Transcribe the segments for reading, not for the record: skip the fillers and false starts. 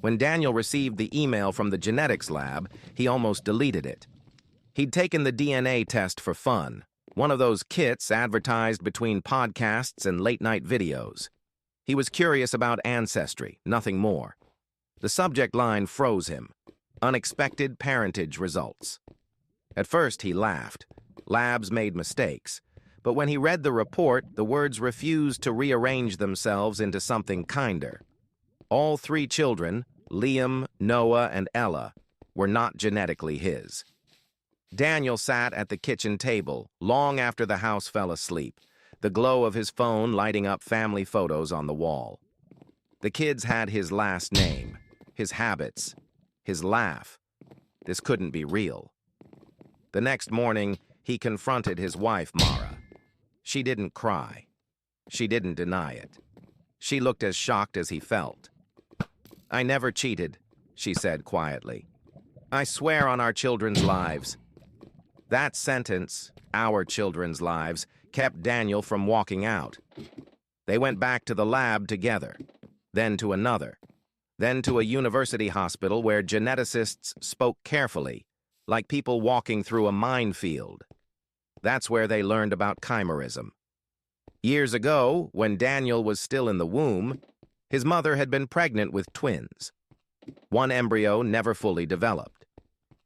When Daniel received the email from the genetics lab, he almost deleted it. He'd taken the DNA test for fun, one of those kits advertised between podcasts and late-night videos. He was curious about ancestry, nothing more. The subject line froze him. Unexpected parentage results. At first, he laughed. Labs made mistakes. But when he read the report, the words refused to rearrange themselves into something kinder. All 3 children, Liam, Noah, and Ella, were not genetically his. Daniel sat at the kitchen table long after the house fell asleep, the glow of his phone lighting up family photos on the wall. The kids had his last name, his habits, his laugh. This couldn't be real. The next morning, he confronted his wife, Mara. She didn't cry. She didn't deny it. She looked as shocked as he felt. "I never cheated," she said quietly. "I swear on our children's lives." That sentence, "our children's lives," kept Daniel from walking out. They went back to the lab together, then to another, then to a university hospital where geneticists spoke carefully, like people walking through a minefield. That's where they learned about chimerism. Years ago, when Daniel was still in the womb, his mother had been pregnant with twins. One embryo never fully developed.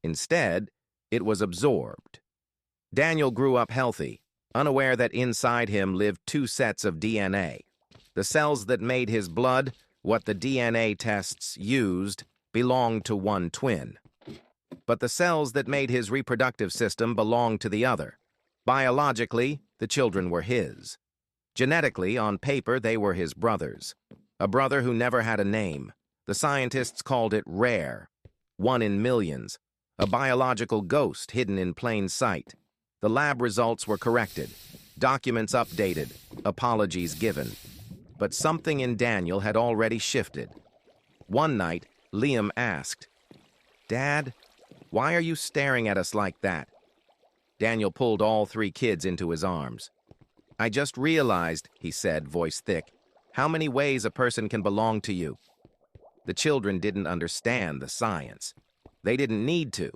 Instead, it was absorbed. Daniel grew up healthy, unaware that inside him lived 2 sets of DNA. The cells that made his blood, what the DNA tests used, belonged to one twin. But the cells that made his reproductive system belonged to the other. Biologically, the children were his. Genetically, on paper, they were his brothers. A brother who never had a name. The scientists called it rare. 1 in millions. A biological ghost hidden in plain sight. The lab results were corrected. Documents updated. Apologies given. But something in Daniel had already shifted. One night, Liam asked, "Dad, why are you staring at us like that?" Daniel pulled all 3 kids into his arms. "I just realized," he said, voice thick, "how many ways a person can belong to you." The children didn't understand the science. They didn't need to.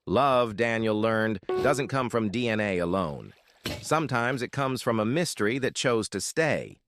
Love, Daniel learned, doesn't come from DNA alone. Sometimes it comes from a mystery that chose to stay.